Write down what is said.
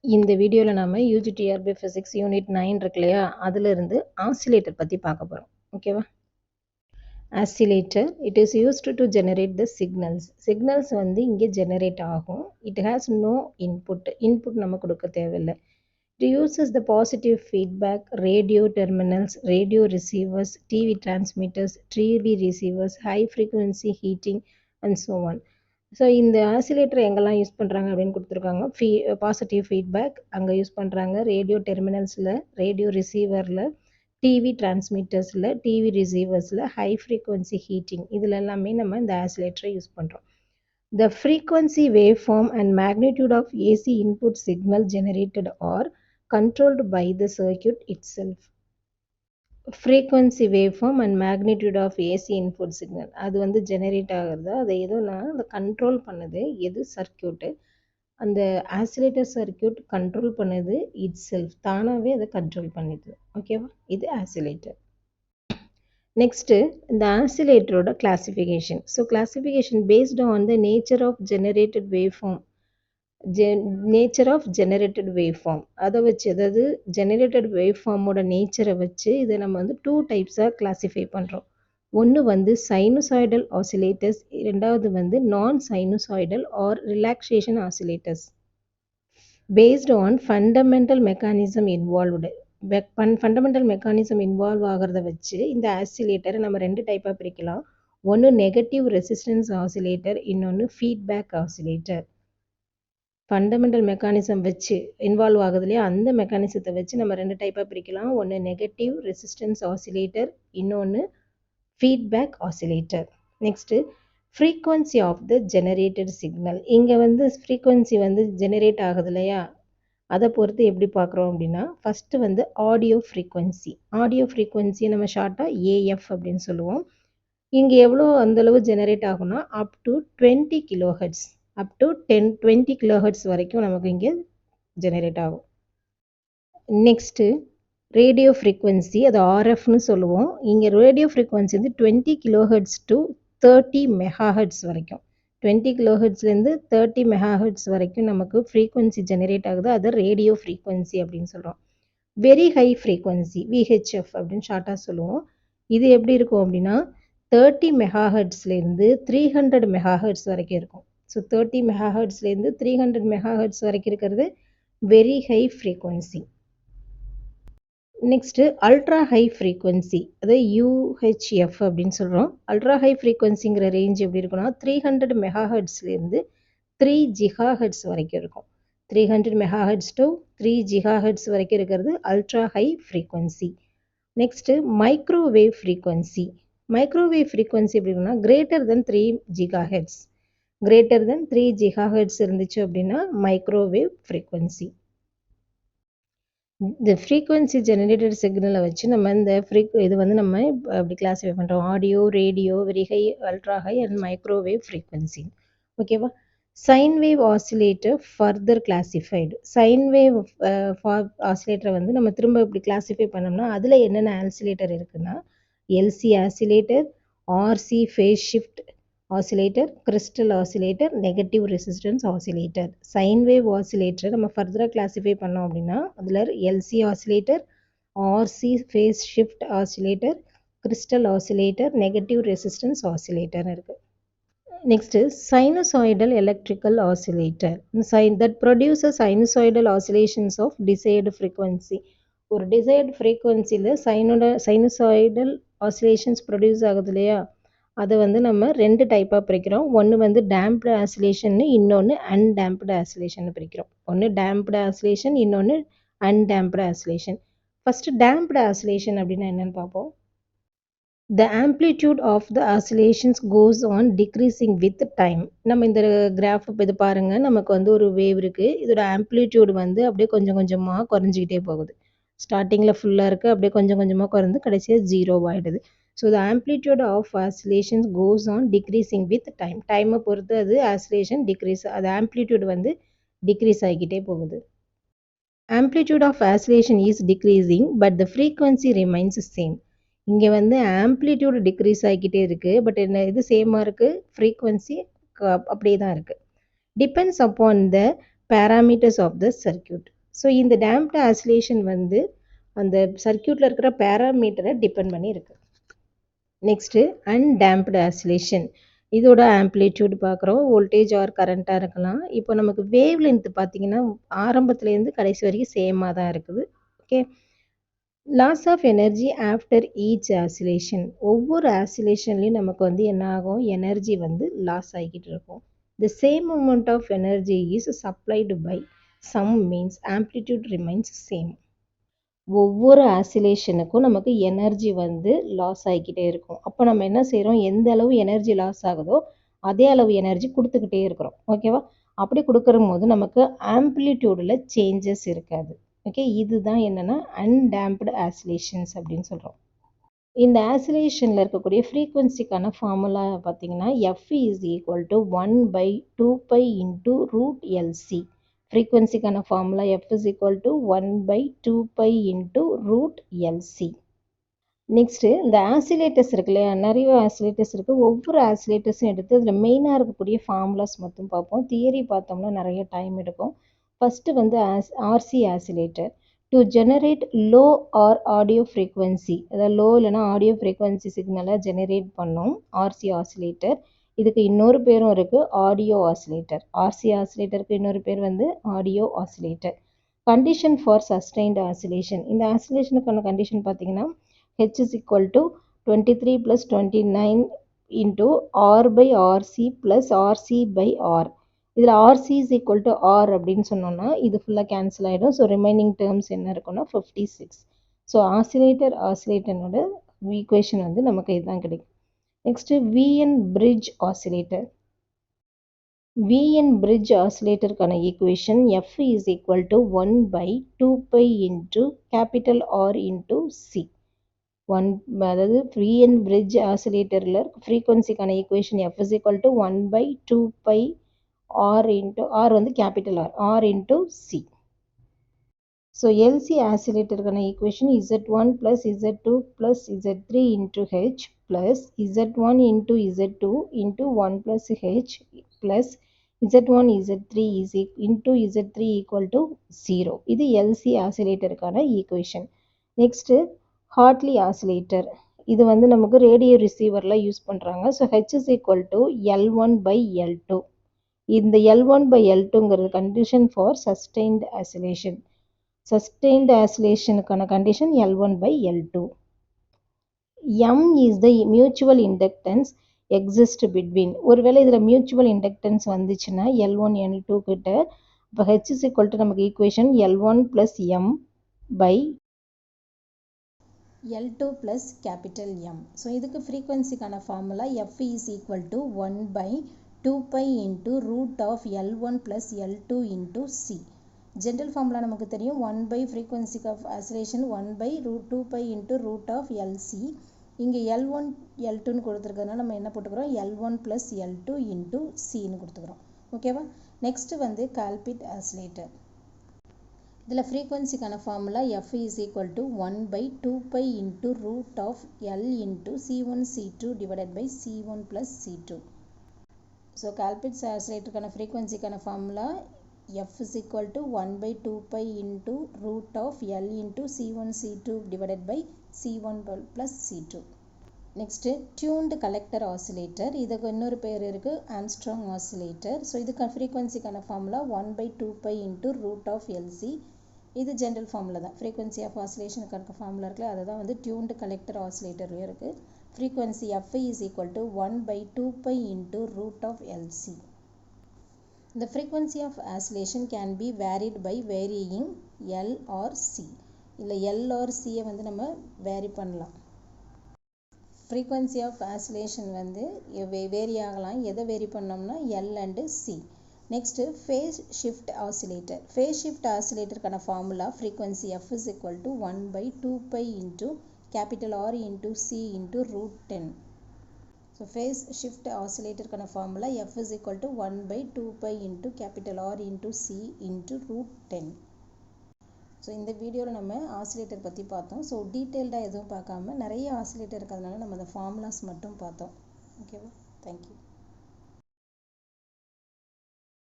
இந்த வீடியோவில் நம்ம யூஜிடிஆர்பி ஃபிசிக்ஸ் யூனிட் 9 இருக்கு இல்லையா, அதிலிருந்து ஆசிலேட்டர் பற்றி பார்க்க போகிறோம். ஓகேவா? Oscillator it is used to generate the signals. Signals வந்து இங்கே ஜெனரேட் ஆகும். இட் ஹேஸ் நோ இன்புட் நம்ம கொடுக்க தேவையில்லை. It uses the positive feedback, radio terminals, radio receivers, TV transmitters, TV receivers, high frequency heating and so on. So இந்த oscillator எங்கெல்லாம் use பண்ணுறாங்க அப்படின்னு கொடுத்துருக்காங்க. பாசிட்டிவ் ஃபீட்பேக் அங்கே யூஸ் பண்ணுறாங்க, ரேடியோ டெர்மினல்ஸில், ரேடியோ ரிசீவரில், டிவி டிரான்ஸ்மிட்டர்ஸில், டிவி ரிசீவர்ஸில், ஹை ஃப்ரீக்வன்சி ஹீட்டிங் இதில் எல்லாமே நம்ம இந்த ஆசிலேட்டரை யூஸ் பண்ணுறோம். The frequency waveform and magnitude of AC input signal generated are controlled by the circuit itself. Frequency waveform and magnitude of AC input signal அது வந்து ஜெனரேட் ஆகிறது. அதை எதுனா அதை கண்ட்ரோல் பண்ணுது எது சர்க்கியூட்டு, அந்த ஆசிலேட்டர் சர்க்கியூட் கண்ட்ரோல் பண்ணுது இட் செல்ஃப், தானாகவே அதை கண்ட்ரோல் பண்ணிடுது. ஓகேவா? இது ஆசிலேட்டர். நெக்ஸ்ட்டு இந்த ஆசிலேட்டரோட classification. So classification based on the nature of generated waveform, nature of generated waveform அதை வச்சு, அதாவது ஜெனரேட்டட் வேவ்ஃபார்மோட நேச்சரை வச்சு இதை நம்ம வந்து 2 டைப்ஸாக கிளாஸிஃபை பண்ணுறோம். ஒன்று வந்து சைனுசாய்டல் ஆசிலேட்டர்ஸ், ரெண்டாவது வந்து non sinusoidal or relaxation oscillators. Based on fundamental mechanism involved, fundamental mechanism involve ஆகிறத வச்சு இந்த ஆசிலேட்டரை நம்ம 2 டைப்பாக பிரிக்கலாம். ஒன்று நெகட்டிவ் ரெசிஸ்டன்ஸ் ஆசிலேட்டர், இன்னொன்று ஃபீட்பேக் ஆசிலேட்டர். ஃபண்டமெண்டல் மெக்கானிசம் வச்சு இன்வால்வ் ஆகுது இல்லையா, அந்த மெக்கானிசத்தை வச்சு நம்ம 2 டைப்பாக பிரிக்கலாம். ஒன்று நெகட்டிவ் ரெசிஸ்டன்ஸ் ஆசிலேட்டர், இன்னொன்று feedback oscillator. Next frequency of the generated signal. இங்கே வந்து ஃப்ரீக்வன்சி வந்து ஜெனரேட் ஆகுது இல்லையா, அதை பொறுத்து எப்படி பார்க்குறோம் அப்படின்னா, ஃபஸ்ட்டு வந்து ஆடியோ ஃப்ரீக்வன்சி. ஆடியோ ஃப்ரீக்வன்சியை நம்ம ஷார்ட்டாக ஏஎஃப் அப்படின்னு சொல்லுவோம். இங்கே எவ்வளோ அந்தளவு ஜெனரேட் ஆகும்னா up to 20 kilohertz, up to 20 kilohertz வரைக்கும் நமக்கு இங்கே ஜெனரேட் ஆகும். நெக்ஸ்ட்டு ரேடியோ ஃப்ரீக்வன்சி, அது ஆர்எஃப்னு சொல்லுவோம். இங்கே ரேடியோ ஃப்ரீக்வன்சி வந்து 20 கிலோஹெர்ட்ஸ் டு 30 மெகாஹெர்ட்ஸ் வரைக்கும், 20 கிலோஹெர்ட்ஸ்லேருந்து 30 மெகாஹெர்ட்ஸ் வரைக்கும் நமக்கு ஃப்ரீக்வன்சி ஜெனரேட் ஆகுது. அது ரேடியோ ஃப்ரீக்வன்சி அப்படின்னு சொல்கிறோம். வெரி ஹை ஃப்ரீக்வன்சி விஹெச்எஃப் அப்படின்னு ஷார்ட்டாக சொல்லுவோம். இது எப்படி இருக்கும் அப்படின்னா 30 மெகாஹெர்ட்ஸ்லேருந்து 300 மெகாஹெர்ட்ஸ் வரைக்கும் இருக்கும். ஸோ 30 மெகாஹெர்ட்ஸ்லேருந்து 300 மெகாஹெர்ட்ஸ் வரைக்கும் இருக்கிறது very high frequency. Next ultra high frequency, அதாவது யூஹெச்எஃப் அப்படின்னு சொல்கிறோம். அல்ட்ரா ஹை ஃப்ரீக்வன்சிங்கிற ரேஞ்ச் எப்படி இருக்குன்னா 300 மெகாஹெர்ட்ஸ்லேருந்து 3 ஜிகாஹெர்ட்ஸ் வரைக்கும் இருக்கும். 300 மெகாஹெர்ட்ஸ் டு 3 ஜிகாஹெர்ட்ஸ் வரைக்கும் இருக்கிறது ultra high frequency. Next microwave frequency. Microwave frequency எப்படின்னா greater than 3 gigahertz, greater than 3 gigahertz இருந்துச்சு அப்படின்னா மைக்ரோவேவ் ஃப்ரீக்வன்சி. இந்த ஃப்ரீக்வன்சி ஜெனரேட்டட் சிக்னலை வச்சு நம்ம இந்த இது வந்து நம்ம அப்படி கிளாஸிஃபை பண்ணுறோம். Audio, radio, very high, ultra high and microwave frequency. ஓகேவா? Sine wave oscillator further classified. Sine wave ஆசிலேட்டரை வந்து நம்ம திரும்ப இப்படி கிளாஸிஃபை பண்ணோம்னா அதில் என்னென்ன ஆசிலேட்டர் இருக்குன்னா LC oscillator, RC phase shift oscillator, crystal oscillator, negative resistance oscillator. Sine wave ஆசிலேட்டரை நம்ம ஃபர்தராக கிளாஸிஃபை பண்ணோம் அப்படின்னா அதில் LC oscillator, RC phase shift oscillator, crystal oscillator, negative resistance oscillator இருக்குது. Next sinusoidal electrical oscillator that produces sinusoidal oscillations of desired frequency. ஒரு desired ஃப்ரீக்வன்சியில் sinusoidal oscillations produce ஆகுது இல்லையா, அதை வந்து நம்ம 2 டைப்பாக பிரிக்கிறோம். ஒன்று வந்து டேம்ப்டு ஆசிலேஷன்னு, இன்னொன்று அன்டேம்ப்டு ஆசிலேஷன் பிரிக்கிறோம். ஒன்று டேம்ப்டு ஆசிலேஷன், இன்னொன்று undamped oscillation. First damped oscillation அப்படின்னா என்னென்னு பார்ப்போம். The amplitude of the oscillations goes on decreasing with time. நம்ம இந்த கிராஃப் இப்போ இது பாருங்கள், நமக்கு வந்து ஒரு வேவ் இருக்குது. இதோட ஆம்ப்ளிடியூட் வந்து அப்படியே கொஞ்சம் கொஞ்சமாக குறைஞ்சிக்கிட்டே போகுது. ஸ்டார்டிங்கில் ஃபுல்லாக இருக்குது, அப்படியே கொஞ்சம் கொஞ்சமாக குறைந்து கடைசியாக 0 ஆகிடுது. So the amplitude of oscillations goes on decreasing with time. டைமை பொறுத்து அது ஆசிலேஷன் டிக்ரீஸ், அது ஆம்ப்ளிடியூட் வந்து டிக்ரீஸ் ஆகிக்கிட்டே போகுது. Amplitude of oscillation is decreasing but the frequency remains same. இங்கே வந்து ஆம்ப்ளிடியூட் டிக்ரீஸ் ஆகிக்கிட்டே இருக்குது, பட் என்ன இது சேமாக இருக்குது, ஃப்ரீக்வன்சி அப்படியே தான் இருக்குது. Depends upon the parameters of the circuit. So இந்த டேம்ப்டு ஆசிலேஷன் வந்து அந்த சர்க்யூட்டில் இருக்கிற பேராமீட்டரை டிபெண்ட் பண்ணி இருக்கு. Next undamped oscillation. இதோட ஆம்ப்ளிடியூட் பார்க்குறோம். வோல்டேஜ் ஆர் கரண்ட்டாக இருக்கலாம். இப்போ நமக்கு வேவ் லென்த் பார்த்தீங்கன்னா ஆரம்பத்துலேருந்து கடைசி வரைக்கும் சேமாக தான் இருக்குது. Okay. Loss of energy after each oscillation. ஒவ்வொரு ஆசிலேஷன்லேயும் நமக்கு வந்து என்ன ஆகும், எனர்ஜி வந்து லாஸ் ஆகிக்கிட்டு இருக்கும். The same amount of energy is supplied by some means amplitude remains same. ஒவ்வொரு ஆசிலேஷனுக்கும் நமக்கு எனர்ஜி வந்து லாஸ் ஆகிக்கிட்டே இருக்கும். அப்போ நம்ம என்ன செய்கிறோம், எந்த அளவு எனர்ஜி லாஸ் ஆகுதோ அதே அளவு எனர்ஜி கொடுத்துக்கிட்டே இருக்கிறோம். ஓகேவா? அப்படி கொடுக்குற போது நமக்கு ஆம்ப்ளிடியூடில் சேஞ்சஸ் இருக்காது. ஓகே, இதுதான் என்னென்னா அன்டேம்ப்டு ஆசிலேஷன்ஸ் அப்படின்னு சொல்கிறோம். இந்த ஆசிலேஷனில் இருக்கக்கூடிய ஃப்ரீக்வன்சிக்கான ஃபார்முலா பார்த்தீங்கன்னா F is equal to 1/2π into √LC. ஃப்ரீக்வன்சிக்கான formula F is equal to 1/2π into √LC. Next இந்த ஆசிலேட்டர்ஸ் இருக்கு இல்லையா, நிறைய ஆசிலேட்டர்ஸ் இருக்குது. ஒவ்வொரு ஆசிலேட்டர்ஸும் எடுத்து அதில் மெயினாக இருக்கக்கூடிய ஃபார்முலாஸ் மட்டும் பார்ப்போம். தியரி பார்த்தோம்னா நிறைய டைம் எடுக்கும். ஃபஸ்ட்டு வந்து RC oscillator. To generate low or audio frequency, அதாவது லோ இல்லைனா ஆடியோ ஃப்ரீக்வன்சி சிக்னலை ஜெனரேட் பண்ணோம் RC ஆசிலேட்டர். இதுக்கு இன்னொரு பேரும் இருக்குது, ஆடியோ ஆசிலேட்டர். RC ஆசிலேட்டருக்கு இன்னொரு பேர் வந்து audio oscillator. Condition for sustained oscillation. இந்த ஆசிலேஷனுக்கான கண்டிஷன் பார்த்தீங்கன்னா H is equal to 23 plus 29 into R by RC plus RC by R. இதில் RC is equal to R அப்படின்னு சொன்னோம்னா இது ஃபுல்லாக கேன்சல் ஆகிடும். ஸோ ரிமைனிங் டேர்ம்ஸ் என்ன இருக்குன்னா 56. ஸோ ஆசிலேட்டரோட ஈக்குவேஷன் வந்து நமக்கு இதுதான் கிடைக்கும். Next VN bridge oscillator. VN bridge oscillatorக்கான equation F is equal to 1/2π into capital R into C. அதாவது VN bridge oscillatorல ஃப்ரீக்வன்சிக்கான equation F is equal to 1/2π R into R வந்து capital R into C. So LC ஆசிலேட்டருக்கான equation Z1 plus Z2 plus Z3 into H plus Z1 into Z2 into 1 plus H plus Z1 Z3 is into Z3 equal to 0. இது LC ஆசிலேட்டருக்கான equation. Next Hartley oscillator. இது வந்து நமக்கு radio ரிசீவரில் use பண்ணுறாங்க. So H is equal to L1/L2. இந்த L1/L2ங்கிறது condition for sustained oscillation. Sustained ஆசிலேஷனுக்கான condition L1/L2. M is the mutual inductance exist between. ஒருவேளை இதில் மியூச்சுவல் இண்டக்டன்ஸ் வந்துச்சுன்னா L1 L2 கிட்ட, இப்போ H is equal to நமக்கு equation L1 plus M by L2 plus capital M. So இதுக்கு ஃப்ரீக்வன்சிக்கான formula F is equal to 1/2π into root of L1 plus L2 into C. General formula நமக்கு தெரியும், 1 frequency of oscillation 1/2π into root of LC. இங்கே L1 L2ன்னு கொடுத்துருக்கிறதுனால நம்ம என்ன போட்டுக்கிறோம், L1 plus L2 into Cன்னு கொடுத்துக்கிறோம். ஓகேவா? Next வந்து கால்பிட் ஆசிலேட்டர். இதில் ஃப்ரீக்வன்சிக்கான formula F is equal to 1/2π into root of L into C1 C2 divided by C1 plus C2. So Colpitts ஆசிலேட்டருக்கான ஃப்ரீக்வன்சிக்கான formula F is equal to 1/2π into root of L into C1 C2 divided by C1 plus C2. Next tuned collector oscillator. இதுக்கு இன்னொரு பேர் இருக்குது, Armstrong oscillator. So இதுக்கு ஃப்ரீக்வன்சிக்கான formula 1/2π into root of LC. இது general formula தான். Frequency of ஆசிலேஷனுக்கான formula இருக்குல்ல, அதை தான் வந்து டியூன்டு கலெக்டர் ஆசிலேட்டர்லேயும் இருக்குது. Frequency F is equal to 1/2π into root of LC. The frequency of oscillation can be varied by varying L or C. இல்லை L or C வந்து நம்ம வேரி பண்ணலாம். frequency of oscillation வந்து வேரி ஆகலாம். எதை vary பண்ணோம்னா L and C. Next, phase shift oscillator. Phase shift oscillatorக்கான formula frequency F is equal to 1/2π into capital R into C into √10. So phase shift oscillatorக்கான formula F is equal to 1/2π into capital R into C into √10. So இந்த வீடியோவில் நம்ம oscillator பற்றி பார்த்தோம். So டீட்டெயில்டாக எதுவும் பார்க்காம நிறைய oscillator இருக்கிறதுனால நம்ம அந்த ஃபார்முலாஸ் மட்டும் பார்த்தோம். ஓகேவா? தேங்க்யூ.